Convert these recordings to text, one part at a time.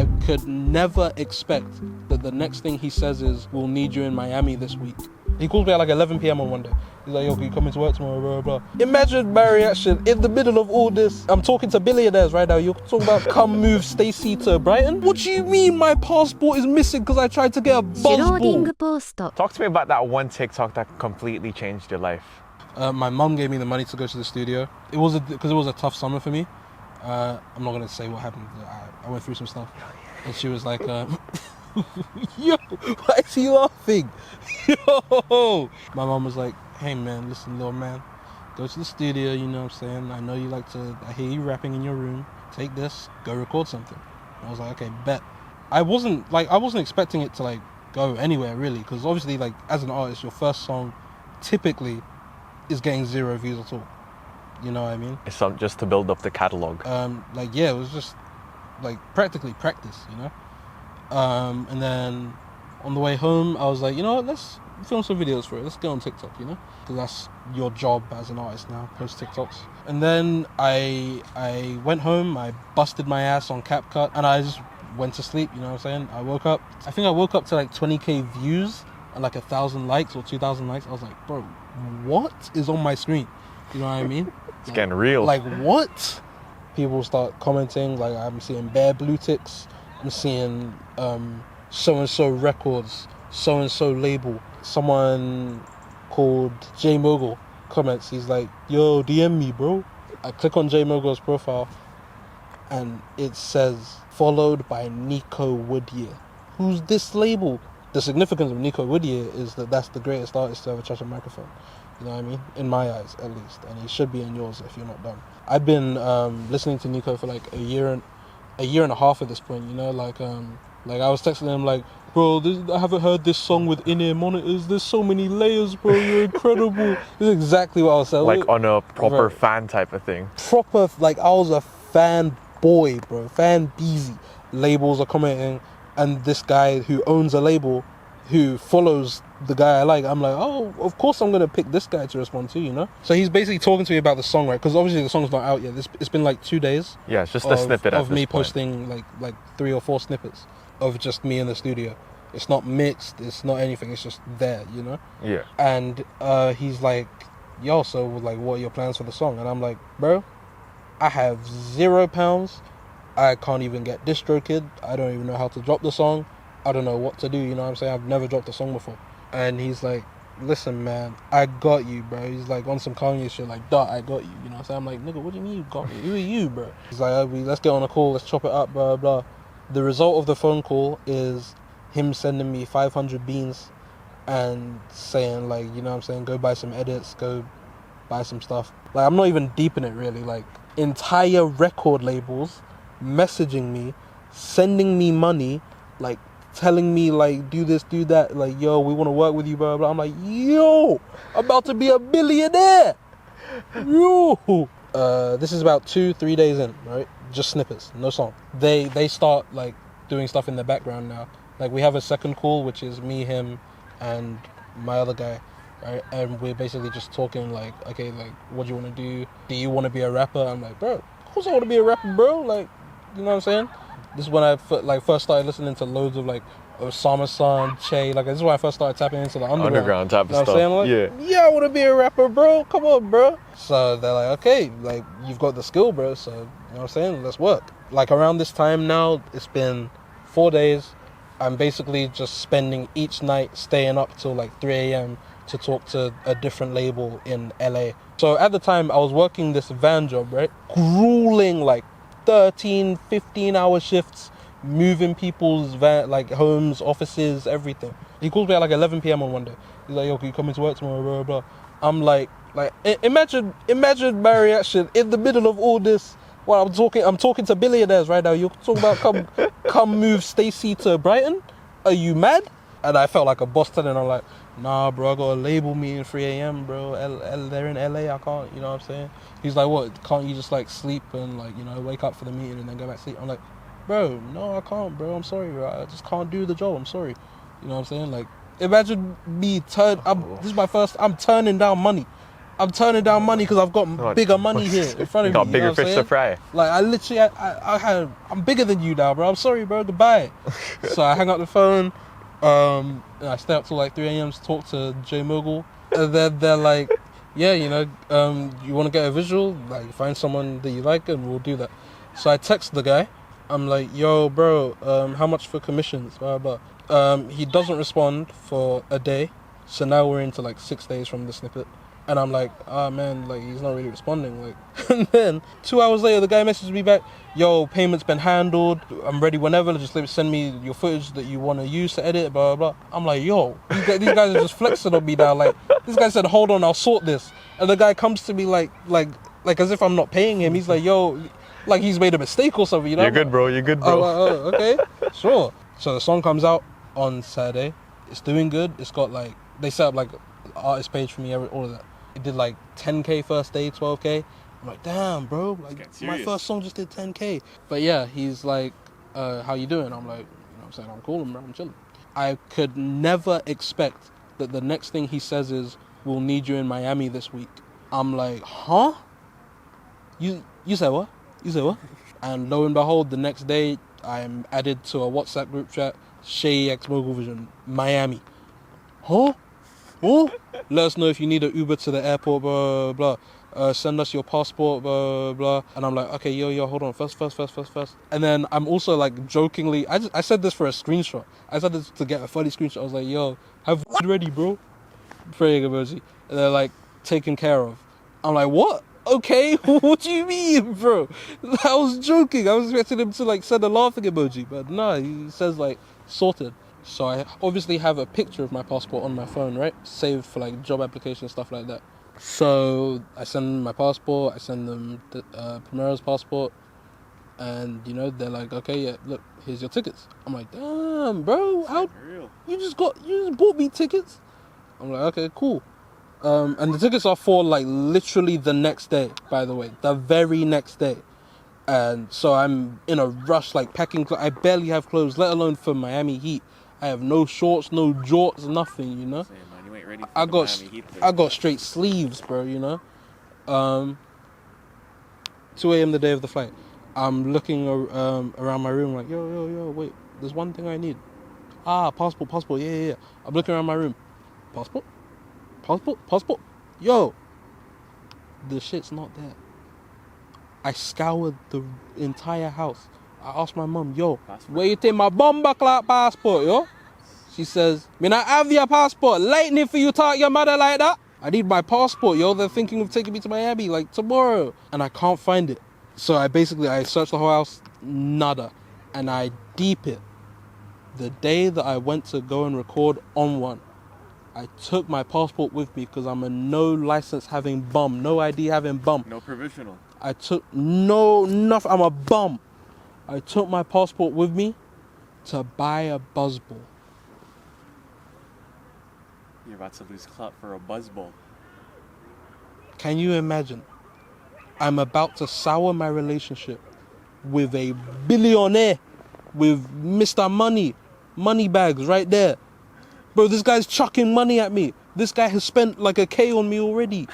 I could never expect that the next thing he says is, we'll need you in Miami this week. He calls me at like 11 p.m. on one day. He's like, yo, can you come into work tomorrow, blah, blah, blah. Imagine my reaction in the middle of all this. I'm talking to billionaires right now. You're talking about come move Stacey to Brighton? What do you mean my passport is missing because I tried to get a buzzball? Talk to me about that one TikTok that completely changed your life. My mum gave me the money to go to the studio. Because it was a tough summer for me. I'm not going to say what happened. I went through some stuff. And she was like, yo, why is he laughing? Yo! My mum was like, hey man, listen, little man, go to the studio, you know what I'm saying? I know you like to, I hear you rapping in your room. Take this, go record something. And I was like, okay, bet. I wasn't expecting it to like go anywhere really, because obviously like as an artist, your first song typically is getting 0 views at all. You know what I mean? It's just to build up the catalog. It was just like practically practice, you know? And then on the way home, I was like, you know what, let's film some videos for it. Let's go on TikTok, you know? Because that's your job as an artist now, post TikToks. And then I went home, I busted my ass on CapCut, and I just went to sleep, you know what I'm saying? I woke up to like 20k views and like 1,000 likes or 2,000 likes. I was like, bro, what is on my screen? You know what I mean? It's getting real. Like what? People start commenting, like I'm seeing bare blue ticks. I'm seeing so-and-so records, so-and-so label. Someone called J Mogul comments, he's like, yo, DM me, bro. I click on J Mogul's profile and it says, followed by Nico Woodyear. Who's this label? The significance of Nico Woodyear is that that's the greatest artist to ever touch a microphone. You know what I mean? In my eyes, at least. And he should be in yours if you're not dumb. I've been listening to Nico for like a year and a half at this point, you know, like I was texting him like, bro, I haven't heard this song with in-ear monitors. There's so many layers, bro. You're incredible. This is exactly what I was saying. Like on a proper fan type of thing. Proper, like I was a fan boy, bro. Fan beezy. Labels are commenting, and this guy who owns a label, who follows the guy I like, I'm like, oh, of course I'm gonna pick this guy to respond to, you know. So he's basically talking to me about the song, right? Because obviously the song's not out yet. It's been like 2 days. Yeah, it's just a snippet of me posting like 3 or 4 snippets of just me in the studio. It's not mixed. It's not anything. It's just there, you know. Yeah. And he's like, yo, so like, what are your plans for the song? And I'm like, bro, I have £0. I can't even get DistroKid. I don't even know how to drop the song. I don't know what to do, you know what I'm saying? I've never dropped a song before. And he's like, listen, man, I got you, bro. He's like on some Kanye shit, like, duh, I got you, you know what I'm saying? I'm like, nigga, what do you mean you got me? Who are you, bro? He's like, let's get on a call, let's chop it up, blah, blah. The result of the phone call is him sending me 500 beans and saying, like, you know what I'm saying, go buy some edits, go buy some stuff. Like, I'm not even deep in it, really. Like, entire record labels messaging me, sending me money, like, telling me like do this, do that, like yo, we want to work with you, blah blah. I'm like, yo, I'm about to be a billionaire. Yo. This is about 2-3 days in, right? Just snippets, no song. They start like doing stuff in the background now. Like we have a second call, which is me, him, and my other guy, right? And we're basically just talking like, okay, like what do you want to do? Do you want to be a rapper? I'm like, bro, of course I want to be a rapper, bro. Like, you know what I'm saying? This is when I first started listening to loads of like Osama-san, Che. Like this is when I first started tapping into the underground type of stuff. I'm saying? Like, yeah, I want to be a rapper, bro. Come on, bro. So they're like, okay, like you've got the skill, bro. So you know what I'm saying? Let's work. Like around this time now, it's been 4 days. I'm basically just spending each night staying up till like 3 a.m. to talk to a different label in LA. So at the time, I was working this van job, right? Grueling, like 13, 15-hour shifts, moving people's homes, offices, everything. He calls me at like 11 p.m. on one day. He's like, yo, can you come into work tomorrow, blah, blah, blah. I'm like, imagine my reaction in the middle of all this. While I'm talking to billionaires right now. You're talking about come move Stacey to Brighton? Are you mad? And I felt like a boss telling. I'm like, nah, bro, I got a label meeting 3 a.m., bro. They're in LA, I can't, you know what I'm saying? He's like, what, can't you just like sleep and like, you know, wake up for the meeting and then go back to sleep? I'm like, bro, no, I can't, bro. I'm sorry, bro. I just can't do the job. I'm sorry. You know what I'm saying? Like, imagine me this is my first, I'm turning down money I'm turning down money because I've got What? bigger money here in front of You got me. bigger you know what I'm fish to saying? fry. Like I literally, I'm bigger than you now, bro. I'm sorry, bro. Goodbye. So I hang up the phone. And I stay up till like 3 a.m. to talk to Jay Mogul. And then they're like, yeah, you want to get a visual? Like find someone that you like, and we'll do that. So I text the guy. I'm like, yo, bro, how much for commissions? Blah, blah. He doesn't respond for a day. So now we're into like 6 days from the snippet. And I'm like, man, like he's not really responding. Like, and then 2 hours later, the guy messages me back, yo, payment's been handled. I'm ready whenever. Just send me your footage that you want to use to edit, blah, blah, blah. I'm like, yo, these guys are just flexing on me now. Like, this guy said, hold on, I'll sort this. And the guy comes to me like as if I'm not paying him. He's like, yo, like he's made a mistake or something, you know? You're good, bro. You're good, bro. I'm like, oh, okay, sure. So the song comes out on Saturday. It's doing good. It's got like, they set up like an artist page for me, all of that. It did like 10K first day, 12K. I'm like, damn, bro. Like my first song just did 10K. But yeah, he's like, how you doing? I'm like, you know what I'm saying? I'm cool, bro. I'm chilling. I could never expect that the next thing he says is, we'll need you in Miami this week. I'm like, huh? You said what? You said what? And lo and behold, the next day, I'm added to a WhatsApp group chat, Shay X Mogul Vision, Miami. Huh? Oh, let us know if you need an Uber to the airport, blah, blah, blah. Send us your passport, blah, blah. And I'm like, okay, yo, hold on. First. And then I'm also like jokingly, I said this for a screenshot. I said this to get a funny screenshot. I was like, yo, have ready, bro. Praying emoji. And they're like, taken care of. I'm like, what? Okay, what do you mean, bro? I was joking. I was expecting him to like send a laughing emoji. But no, he says like, sorted. So I obviously have a picture of my passport on my phone, right? Saved for like job application, stuff like that. So I send them my passport, I send them Primera's passport, and they're like, okay, yeah, look, here's your tickets. I'm like, damn, bro, how you just bought me tickets? I'm like, okay, cool. And the tickets are for like literally the next day, by the way, the very next day. And so I'm in a rush, like packing. I barely have clothes, let alone for Miami heat. I have no shorts, no jorts, nothing, you know. Saying, man, you ain't ready for I the got Miami Heat I got straight sleeves, bro, you know. 2 a.m. the day of the flight. I'm looking around my room like, yo, wait, there's one thing I need. Passport, yeah. I'm looking around my room. Passport. Yo, the shit's not there. I scoured the entire house. I asked my mum, yo, where you take my bomba clock passport, yo? She says, me not have your passport. Lightning for you talk your mother like that. I need my passport, yo. They're thinking of taking me to Miami like tomorrow. And I can't find it. So I searched the whole house, nada. And I deep it. The day that I went to go and record on one, I took my passport with me because I'm a no license having bum, no ID having bum. No provisional. I took nothing. I'm a bum. I took my passport with me to buy a buzzball. You're about to lose clout for a buzzball. Can you imagine? I'm about to sour my relationship with a billionaire, with Mr. Money bags right there. Bro, this guy's chucking money at me. This guy has spent like a K on me already.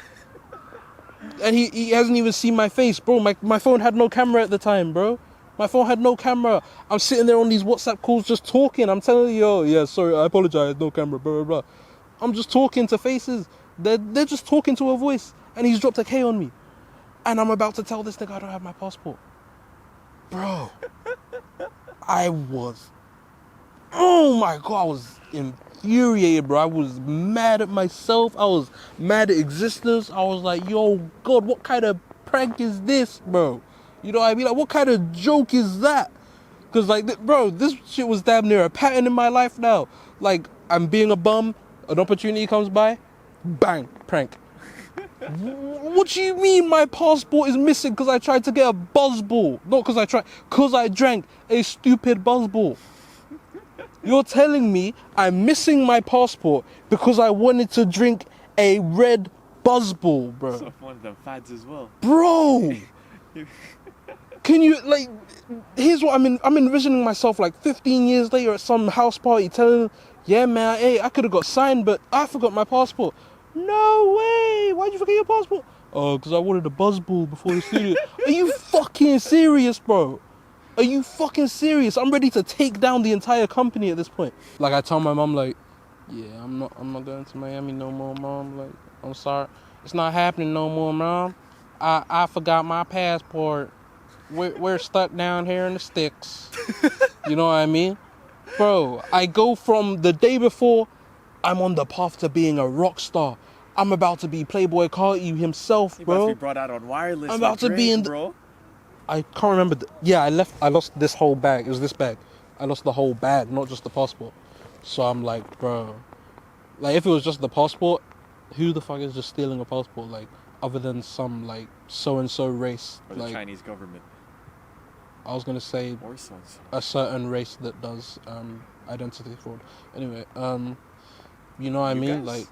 And he hasn't even seen my face, bro. My phone had no camera at the time, bro. My phone had no camera. I'm sitting there on these WhatsApp calls just talking. I'm telling you, oh, yeah, sorry, I apologize, no camera, blah, blah, blah. I'm just talking to faces. They're just talking to a voice. And he's dropped a K on me. And I'm about to tell this nigga I don't have my passport. Bro. Oh my God, I was infuriated, bro. I was mad at myself. I was mad at existence. I was like, yo, God, what kind of prank is this, bro? You know what I mean? Like, what kind of joke is that? Because, like, bro, this shit was damn near a pattern in my life now. Like, I'm being a bum, an opportunity comes by, bang, prank. What do you mean my passport is missing because I tried to get a buzzball? Not because I drank a stupid buzzball. You're telling me I'm missing my passport because I wanted to drink a red buzzball, bro. So one of them fads as well. Bro! Can you, like, here's what I'm envisioning myself like 15 years later at some house party telling, yeah, man, hey, I could have got signed, but I forgot my passport. No way! Why'd you forget your passport? Oh, because I wanted a buzzball before the studio. Are you fucking serious, bro? Are you fucking serious? I'm ready to take down the entire company at this point. Like, I tell my mom, like, yeah, I'm not going to Miami no more, mom. Like, I'm sorry. It's not happening no more, mom. I forgot my passport. We're stuck down here in the sticks. You know what I mean? Bro, I go from the day before, I'm on the path to being a rock star. I'm about to be Playboy Carti himself, You about to bro. be brought out on wireless. I'm about like to be Drake, in the- bro. I can't remember. I lost this whole bag. It was this bag. I lost the whole bag, not just the passport. So I'm like, bro. Like, if it was just the passport, who the fuck is just stealing a passport? Like, other than some, like, so-and-so race. Or the Like, Chinese government. I was going to say Or sons. a certain race that does identity fraud. Anyway, you know what I You mean? guys? Like,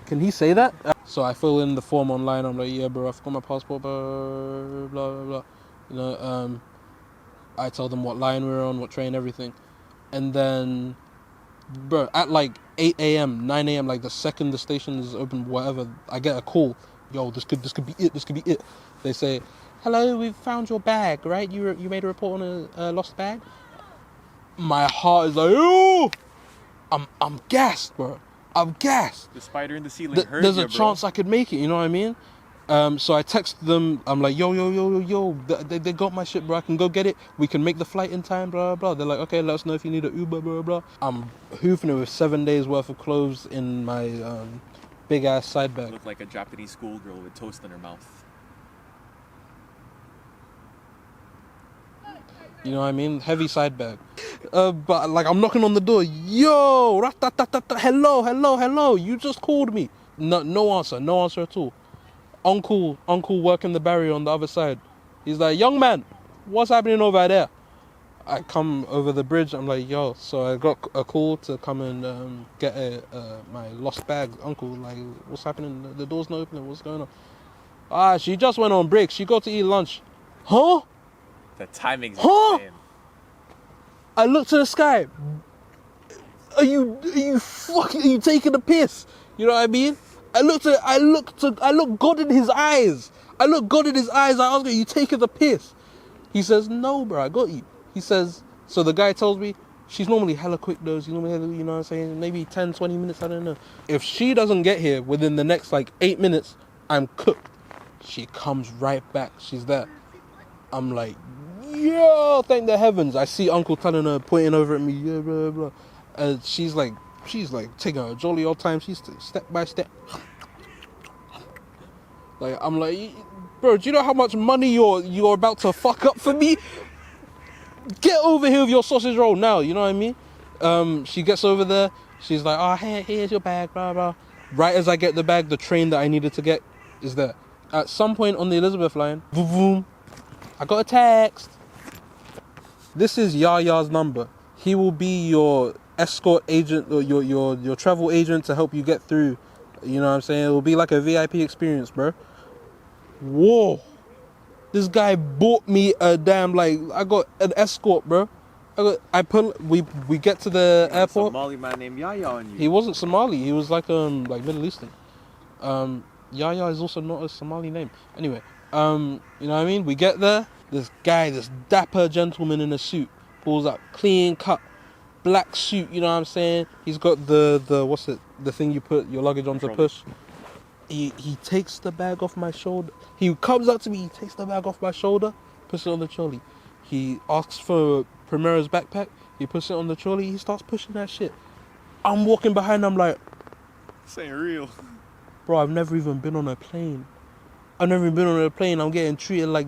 can he say that? So I fill in the form online. I'm like, yeah, bro, I forgot my passport, blah, blah, blah, blah. You know, I tell them what line we're on, what train, everything. And then, bro, at like 8 a.m., 9 a.m., like the second the station is open, whatever, I get a call. Yo, this could be it. This could be it. They say, hello, we've found your bag, right? You made a report on a lost bag. My heart is like, oh, I'm gassed, bro. I'm gassed. The spider in the ceiling heard There's you, a bro. chance I could make it. You know what I mean? So I text them. I'm like, yo. They got my shit, bro. I can go get it. We can make the flight in time, blah, blah. They're like, okay, let us know if you need an Uber, blah, blah. I'm hoofing it with 7 days worth of clothes in my big ass side bag. Look like a Japanese schoolgirl with toast in her mouth. You know what I mean? Heavy side bag. But like, I'm knocking on the door. Yo, hello. You just called me. No answer at all. Uncle working the barrier on the other side. He's like, young man, what's happening over there? I come over the bridge. I'm like, yo. So I got a call to come and get my lost bag. Uncle, like, what's happening? The door's not opening. What's going on? She just went on break. She got to eat lunch. Huh? The timing's Huh? insane. I look to the sky. Are you taking a piss? You know what I mean? I look God in his eyes. I ask him, are you taking the piss? He says, no, bro, I got you. He says, so the guy tells me, she's normally hella quick though. She's normally hella, you know what I'm saying? Maybe 10, 20 minutes, I don't know. If she doesn't get here within the next like 8 minutes, I'm cooked. She comes right back. She's there. I'm like, yo, thank the heavens. I see Uncle telling her, pointing over at me, yeah, blah, blah. And she's like taking her jolly old time. She's step by step. Like, I'm like, bro, do you know how much money you're about to fuck up for me? Get over here with your sausage roll now, you know what I mean? She gets over there. She's like, oh, here's your bag, blah, blah. Right as I get the bag, the train that I needed to get is there. At some point on the Elizabeth line, boom, boom, I got a text. This is Yaya's number. He will be your escort agent, or your travel agent to help you get through. You know what I'm saying? It will be like a VIP experience, bro. Whoa. This guy bought me a damn, like, I got an escort, bro. We get to the airport. A Somali man named Yaya on you. He wasn't Somali. He was like Middle Eastern. Yaya is also not a Somali name. Anyway, you know what I mean? We get there. This guy, this dapper gentleman in a suit, pulls up, clean cut, black suit. You know what I'm saying? He's got the what's it? The thing you put your luggage on to push. He takes the bag off my shoulder. He comes up to me. He takes the bag off my shoulder, puts it on the trolley. He asks for Primera's backpack. He puts it on the trolley. He starts pushing that shit. I'm walking behind. I'm like, This ain't real. bro, I've never even been on a plane. I'm getting treated like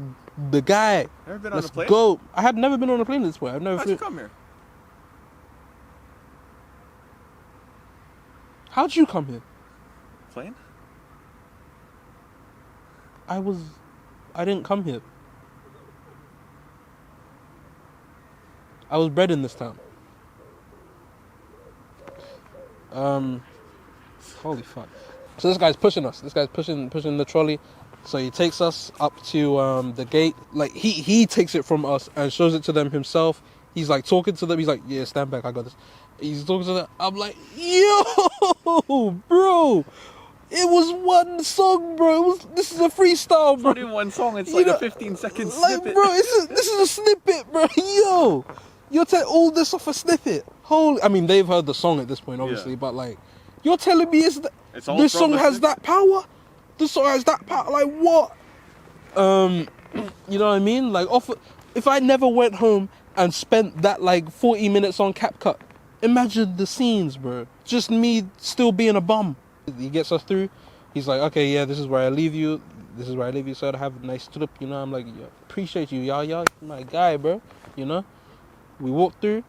the guy. Never been Let's on a plane? go. I had never been on a plane this way. I've never. How'd you come here? How'd you come here? Plane? I didn't come here. I was bred in this town. Holy fuck. So this guy's pushing us. This guy's pushing the trolley. So he takes us up to the gate. Like, he takes it from us and shows it to them himself. He's like talking to them. He's like, yeah, stand back, I got this. He's talking to that. I'm like, yo, bro. It was one song, bro. This is a freestyle, It's bro. not even one song, it's You like know, a 15-second like, snippet. bro, this is a snippet, bro. Yo, you're telling all this off a snippet. Holy, I mean, they've heard the song at this point, obviously, Yeah. but like, you're telling me It's all this from song the has snippet? that power? This song has that power? Like what? You know what I mean? Like, if I never went home and spent that like 40 minutes on CapCut, imagine the scenes, bro. Just me still being a bum. He gets us through. He's like, okay, yeah, this is where I leave you. This is where I leave you, so to have a nice trip. You know, I'm like, yeah, appreciate you, y'all, my guy, bro. You know, we walk through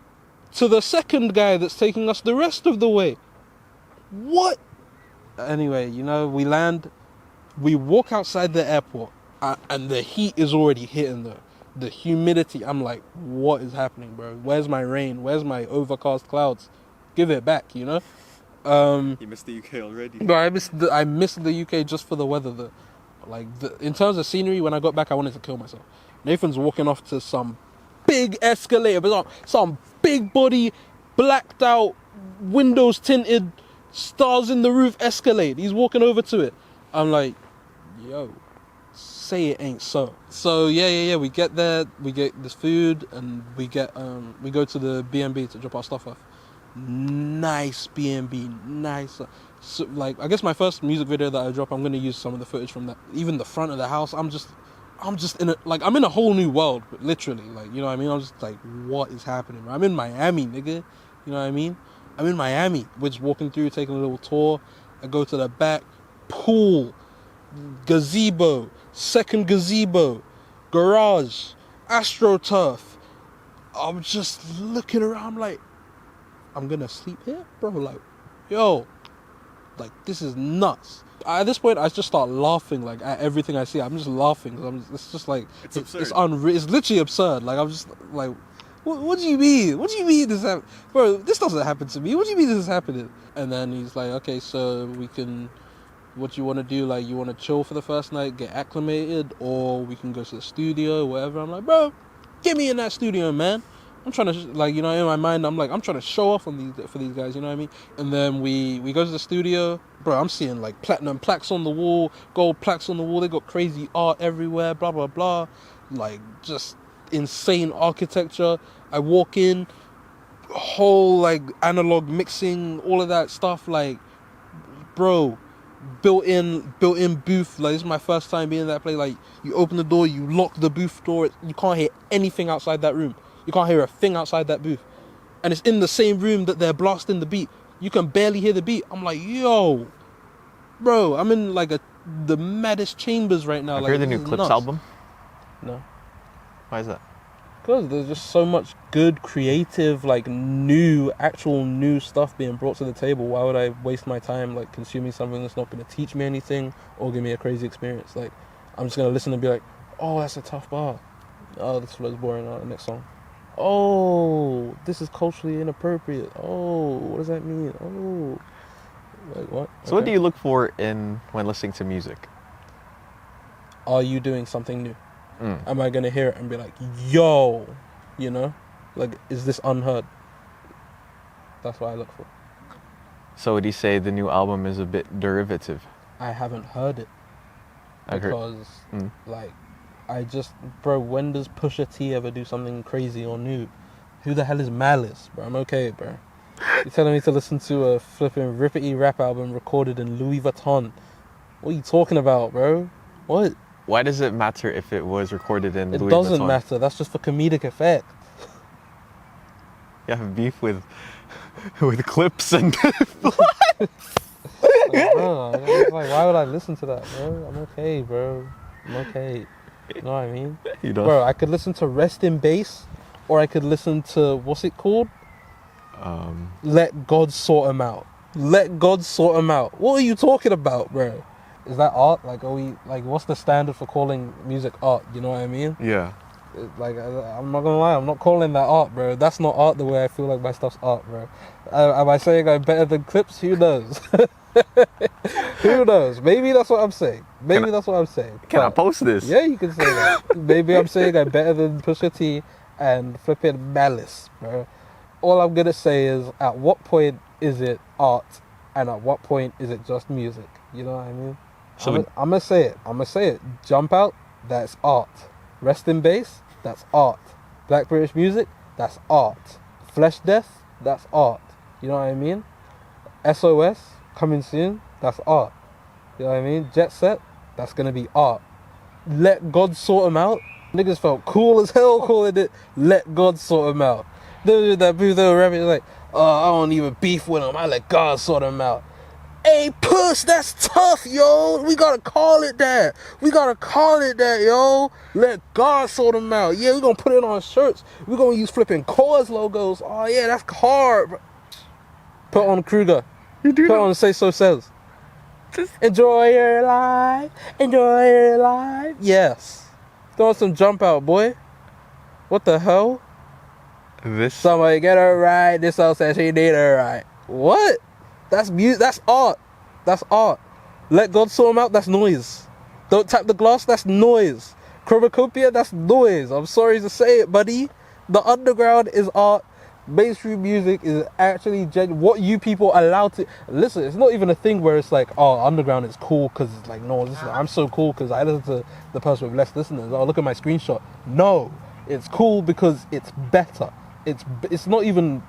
to the second guy that's taking us the rest of the way. What? Anyway, you know, we land. We walk outside the airport, and the heat is already hitting the humidity. I'm like, what is happening, bro? Where's my rain? Where's my overcast clouds? Give it back, you know? You missed the UK already. But I missed the UK just for the weather. In terms of scenery, when I got back, I wanted to kill myself. Nathan's walking off to some big escalator, but some big body, blacked out, windows tinted, stars in the roof Escalade. He's walking over to it. I'm like, yo, say it ain't so. So yeah. We get there, we get this food, and we go to the B&B to drop our stuff off. Nice B&B, nice. So, like, I guess my first music video that I drop, I'm gonna use some of the footage from that. Even the front of the house, I'm just I'm in a whole new world, literally. Like, you know what I mean? I'm just like, what is happening? I'm in Miami, nigga. You know what I mean? I'm in Miami. We're just walking through, taking a little tour. I go to the back, pool, gazebo, second gazebo, garage, AstroTurf. I'm just looking around, I'm like, I'm gonna sleep here, bro. Like, yo, like, this is nuts. At this point, I just start laughing, like, at everything I see. I'm just laughing. It's just like, It's absurd. It's unreal. It's literally absurd. Like, I'm just like, what do you mean? What do you mean this happen? Bro, this doesn't happen to me. What do you mean this is happening? And then he's like, okay, so what you want to do? Like, you want to chill for the first night, get acclimated, or we can go to the studio, whatever. I'm like, bro, get me in that studio, man. I'm trying to, like, you know, in my mind, I'm like, I'm trying to show off for these guys, you know what I mean? And then we go to the studio, bro. I'm seeing like platinum plaques on the wall, gold plaques on the wall. They got crazy art everywhere, blah blah blah, like just insane architecture. I walk in, whole like analog mixing, all of that stuff, like, bro. Built-in booth. Like, this is my first time being in that place. Like, you open the door, you lock the booth door, you can't hear anything outside that room. You can't hear a thing outside that booth. And it's in the same room that they're blasting the beat. You can barely hear the beat. I'm like, yo, bro, I'm in like the maddest chambers right now. Have like, you heard the this new is Clips nuts. album? No. Why is that? Because there's just so much good, creative, like, actual new stuff being brought to the table. Why would I waste my time, like, consuming something that's not going to teach me anything or give me a crazy experience? Like, I'm just going to listen and be like, oh, that's a tough bar. Oh, this flow's boring. Oh, next song. Oh, this is culturally inappropriate. Oh, what does that mean? Oh, like, what? So what Okay. do you look for when listening to music? Are you doing something new? Am I going to hear it and be like, yo, you know? Like, is this unheard? That's what I look for. So would you say the new album is a bit derivative? I haven't heard it. I heard. Because, like, bro, when does Pusha T ever do something crazy or new? Who the hell is Malice, bro? I'm okay, bro. You're telling me to listen to a flipping rippity rap album recorded in Louis Vuitton. What are you talking about, bro? What? Why does it matter if it was recorded in Louis Vuitton? It doesn't matter. That's just for comedic effect. You have beef with Clips and Like, bro, it's like, why would I listen to that, bro? I'm okay, bro. I'm okay. You know what I mean? you know. Bro, I could listen to Rest in Bass, or I could listen to, what's it called? Let God Sort 'Em Out. Let God Sort 'Em Out. What are you talking about, bro? Is that art? Like, what's the standard for calling music art? You know what I mean? Yeah. Like, I'm not gonna lie, I'm not calling that art, bro. That's not art the way I feel like my stuff's art, bro. Am I saying I'm better than Clips? Who knows? Who knows? Maybe that's what I'm saying. That's what I'm saying. Can I post this? Yeah, you can say that. Maybe I'm saying I'm better than Pusha T and flipping Malice, bro. all I'm gonna say is, at what point is it art, and at what point is it just music? You know what I mean? So I'm gonna say it. I'm gonna say it. Jump out. That's art. Rest in bass. That's art. Black British music. That's art. Flesh Death. That's art. You know what I mean? SOS coming soon. That's art. You know what I mean? Jet Set. That's gonna be art. Let God sort them out. Niggas felt cool as hell calling it Let God sort them out. That people that were rapping like, I don't even beef with them. I let God sort them out. Hey, push, that's tough, yo. We gotta call it that. Yo. Let God sort them out. Yeah, we gonna put it on shirts. We gonna use flipping Coors logos. Oh, yeah, that's hard, bro. Put on Kruger. You do Put know. on Say So Says. Enjoy your life. Enjoy your life. Yes. Throw on some jump out, boy. What the hell? This. Somebody get her right. This song says she need her right. What? That's music. That's art. That's art. Let God sort them out. That's noise. Don't tap the glass. That's noise. Chromacopia. That's noise. I'm sorry to say it, buddy. The underground is art. Mainstream music is actually what you people allow to listen. It's not even a thing where it's like, oh, underground is cool because it's like, no, listen, I'm so cool because I listen to the person with less listeners. Oh, look at my screenshot. No, it's cool because it's better. It's not even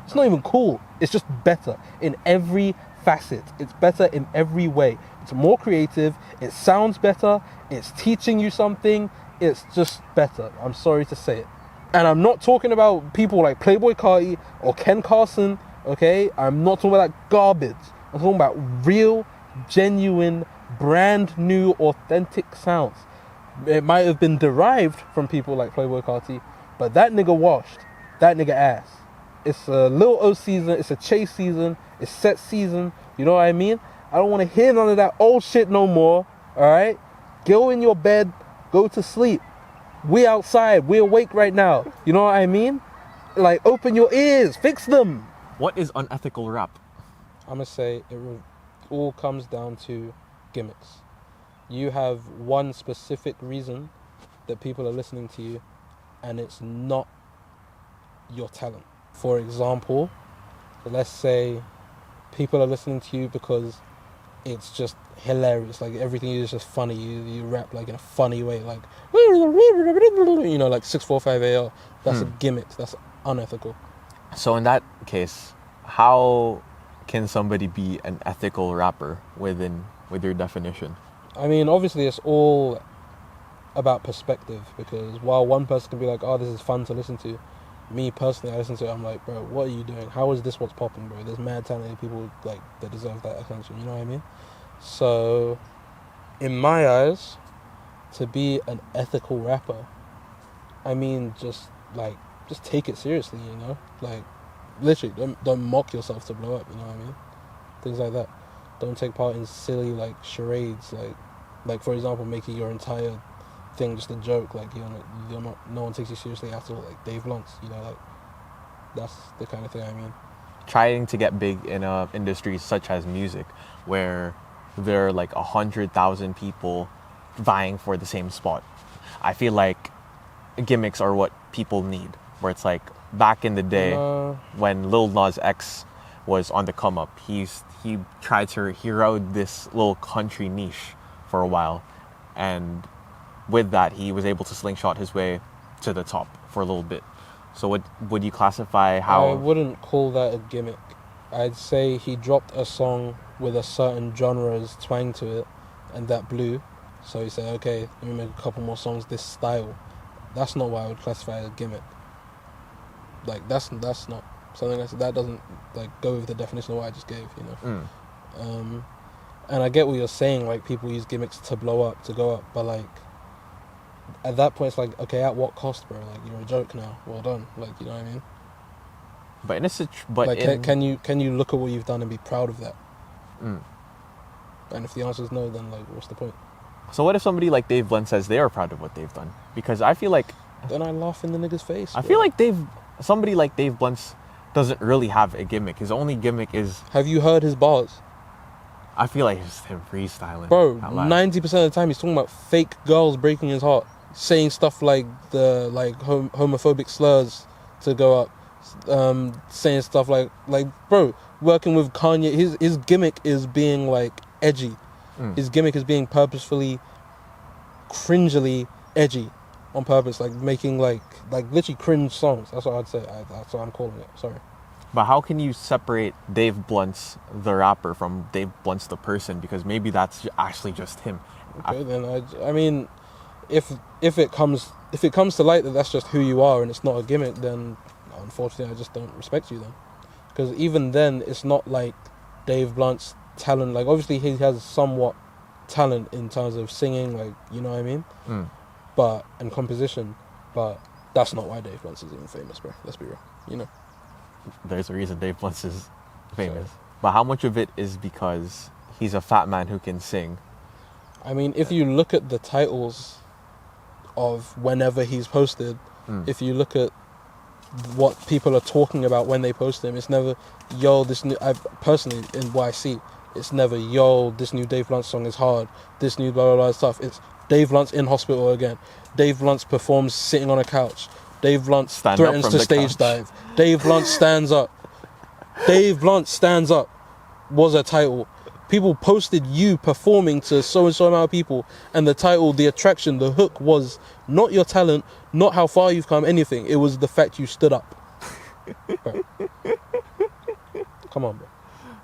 cool. It's just better in every facet. It's better in every way. It's more creative. It sounds better. It's teaching you something. It's just better. I'm sorry to say it. And I'm not talking about people like Playboy Carti or Ken Carson, okay? I'm not talking about that garbage. I'm talking about real, genuine, brand new, authentic sounds. It might have been derived from people like Playboy Carti, but that nigga washed. That nigga ass. It's a Lil O season. It's a Chase season. It's set season. You know what I mean? I don't want to hear none of that old shit no more, all right? Go in your bed. Go to sleep. We outside, we awake right now. You know what I mean? Like, open your ears, fix them. What is unethical rap? I'm gonna say it all comes down to gimmicks. You have one specific reason that people are listening to you, and it's not your talent. For example, let's say people are listening to you because it's just hilarious. Like, everything is just funny. You rap like in a funny way, like, you know, like 645 AL. That's a gimmick. That's unethical. So in that case, how can somebody be an ethical rapper with your definition? I mean, obviously it's all about perspective, because while one person can be like, oh, this is fun to listen to, me personally, I listen to it, I'm like, bro, what are you doing? How is this what's popping, bro? There's mad talented people like that deserve that attention, you know what I mean? So, in my eyes, to be an ethical rapper, I mean, just take it seriously, you know? Like, literally, don't mock yourself to blow up, you know what I mean? Things like that. Don't take part in silly, like, charades, like for example, making your entire thing just a joke, like, you're not, no one takes you seriously at all, like Dave Luntz, you know, like, that's the kind of thing I mean. Trying to get big in a industry such as music, where there are like 100,000 people vying for the same spot. I feel like gimmicks are what people need, where it's like back in the day when Lil Nas X was on the come up, he rode this little country niche for a while, and with that he was able to slingshot his way to the top for a little bit. So what would you classify how? I wouldn't call that a gimmick. I'd say he dropped a song with a certain genre's twang to it, and that blew. So he said, okay, let me make a couple more songs this style. That's not what I would classify as a gimmick. Like, that's not something that doesn't like go with the definition of what I just gave, you know. And I get what you're saying, like, people use gimmicks to blow up, to go up, but like, at that point it's like, okay, at what cost, bro? Like, you're a joke now. Well done. Like, you know what I mean? But in Can you look at what you've done and be proud of that? And if the answer is no, then like, what's the point? So what if somebody like Dave Blunt says they are proud of what they've done? Because I feel like then I laugh in the nigga's face. I feel like somebody like Dave Blunt doesn't really have a gimmick. His only gimmick is, have you heard his bars? I feel like it's just him freestyling. Bro, 90% of the time he's talking about fake girls breaking his heart, saying stuff like homophobic slurs to go up, saying stuff like bro, working with Kanye, his gimmick is being like edgy. His gimmick is being purposefully, cringily edgy, on purpose, like making like literally cringe songs. That's what I'd say. That's what I'm calling it. Sorry. But how can you separate Dave Blunt's the rapper from Dave Blunt's the person? Because maybe that's actually just him. Okay, then I mean, if it comes to light that that's just who you are and it's not a gimmick, then unfortunately I just don't respect you then. Because even then, it's not like Dave Blunt's talent. Like obviously he has somewhat talent in terms of singing, like, you know what I mean, but and composition. But that's not why Dave Blunt is even famous, bro. Let's be real. You know. There's a reason Dave Blunt is famous. Sorry. But how much of it is because he's a fat man who can sing? I mean, if you look at the titles of whenever he's posted, if you look at what people are talking about when they post him, it's never, yo, this new, I personally, in what I see, it's never, yo, this new Dave Blunt song is hard, this new blah, blah, blah stuff. It's Dave Blunt's in hospital again. Dave Blunt performs sitting on a couch. Dave Blunt threatens to stage dive. Dave Blunt stands up. Dave Blunt stands up was a title. People posted you performing to so and so amount of people, and the title, the attraction, the hook was not your talent, not how far you've come, anything. It was the fact you stood up. Bro. Come on, bro.